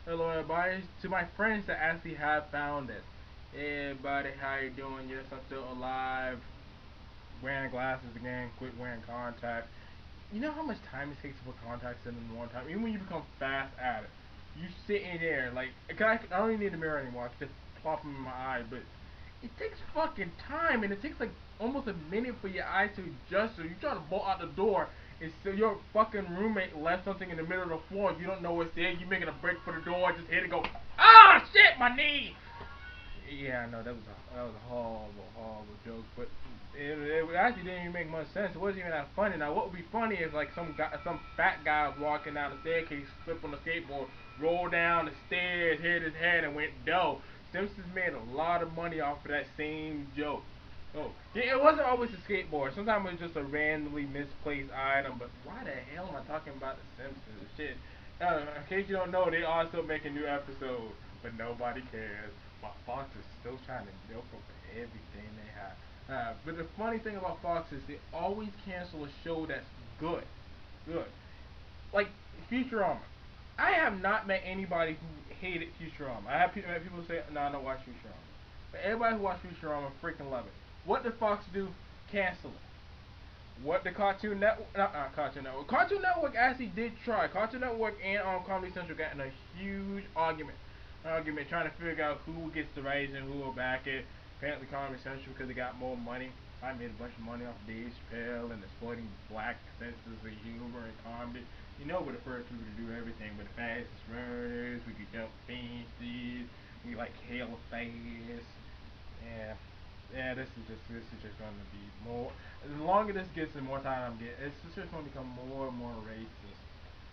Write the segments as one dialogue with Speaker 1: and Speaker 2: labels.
Speaker 1: Hello everybody, to my friends that actually have found it. Hey everybody, how you doing? Yes, I'm still alive. Wearing glasses again, quit wearing contacts. You know how much time it takes to put contacts in one time? Even when you become fast at it. You sit in there, like, I don't even need a mirror anymore, I can just plop them in my eye, but it takes fucking time, and it takes like almost a minute for your eyes to adjust. So you trying to bolt out the door, and so your fucking roommate left something in the middle of the floor. You don't know what's there. You making a break for the door, just hit it, go, ah shit, my knee. Yeah, no, that was a horrible, horrible joke, but it actually didn't even make much sense. It wasn't even that funny. Now, what would be funny is like some fat guy was walking down the staircase, slipped on the skateboard, rolled down the stairs, hit his head, and went dough. Simpsons made a lot of money off of that same joke. Oh, yeah, it wasn't always a skateboard. Sometimes it was just a randomly misplaced item. But why the hell am I talking about the Simpsons? Shit. In case you don't know, they are still making new episodes, but nobody cares. But Fox is still trying to milk them for everything they have. But the funny thing about Fox is they always cancel a show that's good. Good. Like Futurama. I have not met anybody who hated Futurama. I have met people who say, no, I don't watch Futurama. But everybody who watches Futurama freaking love it. What did Fox do? Cancel it. What the Cartoon Network? Cartoon Network. Cartoon Network actually did try. Cartoon Network and Comedy Central got in a huge argument trying to figure out who gets the rights and who will back it. Apparently Comedy Central because they got more money. I made a bunch of money off Dave Chappelle and exploiting black senses of humor and comedy. You know we're the first people to do everything. We're the fastest runners. We can jump fences. We like hail fast. Yeah, yeah. This is just going to be more. The longer this gets, the more time I'm getting. It's just going to become more and more racist.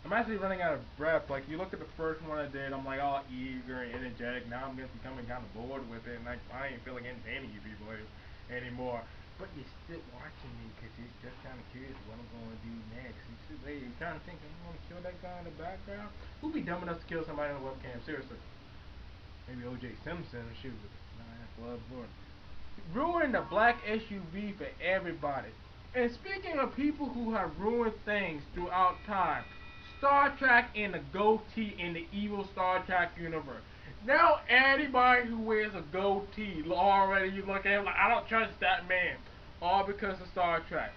Speaker 1: I'm actually running out of breath. Like you look at the first one I did, I'm like all eager and energetic. Now I'm just becoming kind of bored with it, and like I ain't feeling entertaining you people anymore. But you're still watching me because you're just kind of curious what I'm going to do next. You're trying to think, I'm going to kill that guy in the background. Who'd be dumb enough to kill somebody on the webcam? Seriously. Maybe O.J. Simpson or shoot. Nah, Blood Born. Ruined the black SUV for everybody. And speaking of people who have ruined things throughout time, Star Trek and the goatee in the evil Star Trek universe. Now anybody who wears a goatee already you look at him like I don't trust that man. All because of Star Trek.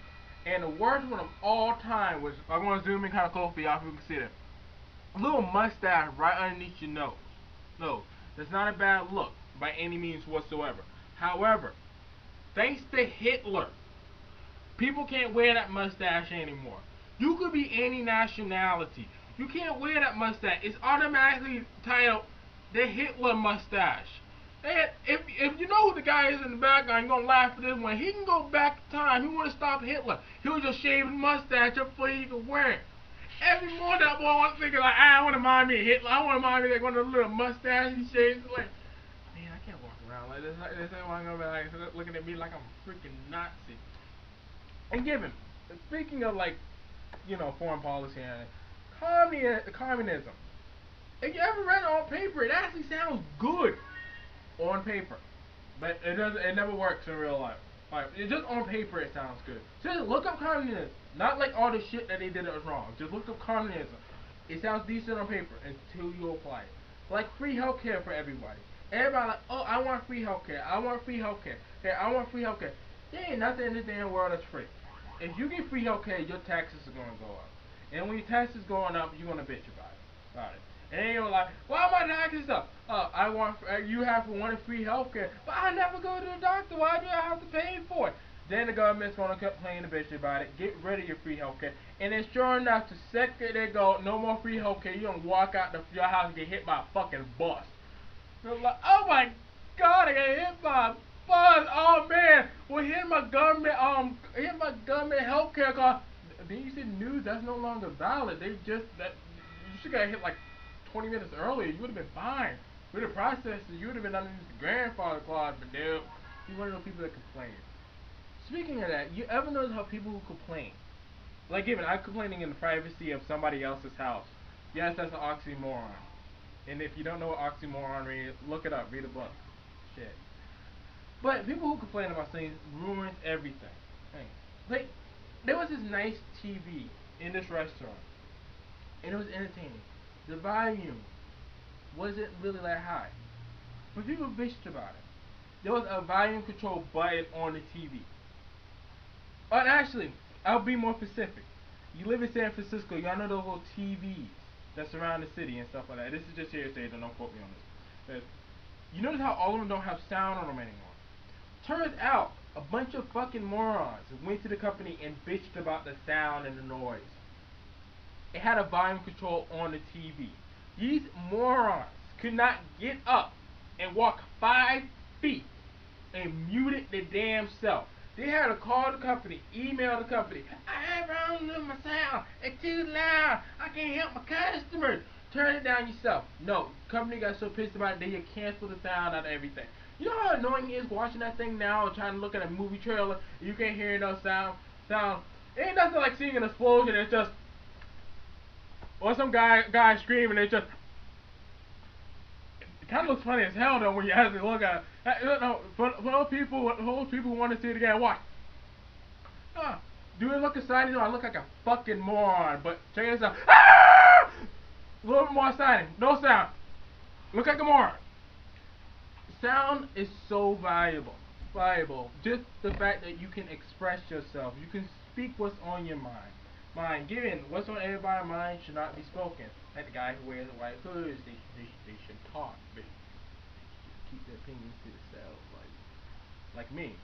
Speaker 1: And the worst one of all time was I'm gonna zoom in kinda close for y'all so you can see it. A little mustache right underneath your nose. No, that's not a bad look by any means whatsoever. However, thanks to Hitler, people can't wear that mustache anymore. You could be any nationality. You can't wear that mustache. It's automatically titled the Hitler mustache. And if you know who the guy is in the background, you're gonna laugh at this one. He can go back in time. He want to stop Hitler. He was just shave his mustache up before he could wear it. Every morning that boy was thinking like, I want to mind me of Hitler. I want to mind me like one of the little mustache he shaves. Like, man, I can't walk around like this. This ain't gonna be like looking at me like I'm a freaking Nazi. And given, speaking of like, foreign policy and communism, if you ever read it on paper, it actually sounds good on paper, but it doesn't. It never works in real life. Like, it just on paper, it sounds good. So just look up communism, not like all the shit that they did that was wrong. Just look up communism. It sounds decent on paper until you apply it. Like free healthcare for everybody. Everybody like, oh, I want free healthcare. I want free healthcare. Hey, I want free healthcare. There ain't nothing in this damn world that's free. If you get free healthcare, your taxes are gonna go up. And when your taxes going up, you're gonna bitch about it. And you're like, why am I taxes up? I want you have wanted free healthcare, but I never go to the doctor. Why do I have to pay for it? Then the government's gonna complain to bitch about it. Get rid of your free healthcare, and then sure enough, the second they go, no more free healthcare, you gonna walk out your house and get hit by a fucking bus. You're like, oh my god, I got hit by a bus. Oh man, well hit my government healthcare card. Then you see the news that's no longer valid. They just that you should got hit like 20 minutes earlier. You would have been fine. With the process, you would have been underneath the grandfather clause, but no, you one of those people that complain. Speaking of that, you ever notice how people who complain, like even I'm complaining in the privacy of somebody else's house. Yes, that's an oxymoron. And if you don't know what oxymoron is, look it up, read a book. Shit. But people who complain about things ruins everything. Hey, like, there was this nice TV in this restaurant, and it was entertaining. The volume wasn't really that high. But people bitched about it. There was a volume control button on the TV. And actually, I'll be more specific. You live in San Francisco, y'all know those little TVs that surround the city and stuff like that. This is just hearsay, so don't quote me on this. You notice how all of them don't have sound on them anymore. Turns out, a bunch of fucking morons went to the company and bitched about the sound and the noise. It had a volume control on the TV. These morons could not get up and walk 5 feet and muted the damn self. They had to call the company, email the company. I have wrong with my sound. It's too loud. I can't help my customers. Turn it down yourself. No, company got so pissed about it they just canceled the sound out of everything. You know how annoying it is watching that thing now or trying to look at a movie trailer and you can't hear no sound. It ain't nothing like seeing an explosion. It's just or some guy screaming. It's just it kind of looks funny as hell though when you actually look at it. No, for those people who want to see it again, watch. Do it look exciting? I look like a fucking moron, but check this out. Ah! A little bit more exciting. No sound. Look like a moron. Sound is so valuable. Just the fact that you can express yourself. You can speak what's on your mind. Given what's on everybody's mind should not be spoken. Like the guy who wears a white hood, they should talk. They should keep their opinions to themselves. Like me.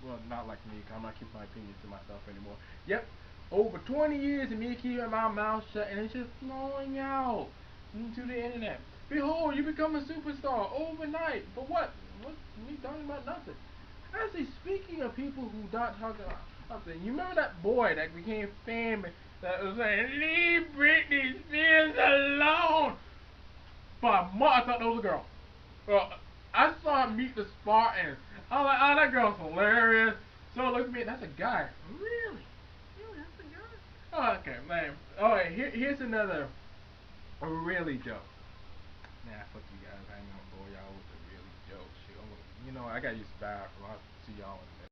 Speaker 1: Well, not like me, 'cause I'm not keeping my opinions to myself anymore. Yep, over 20 years of me keeping my mouth shut, and it's just flowing out into the internet. Behold, you become a superstar overnight. For what? What? Me talking about nothing. Actually, speaking of people who don't talk about nothing, you remember that boy that became famous that was saying, "Leave Britney Spears alone." For a month, I thought that was a girl. Well, I saw him meet the Spartans. I was like, oh, that girl's hilarious. So I looked at me, that's a guy. Really? Really, that's a guy? Oh, okay, man. Alright, here's another a really joke. Nah, fuck you guys. I ain't gonna bore y'all with a really joke shit. You know, I gotta use the bathroom. I'll see y'all in a minute.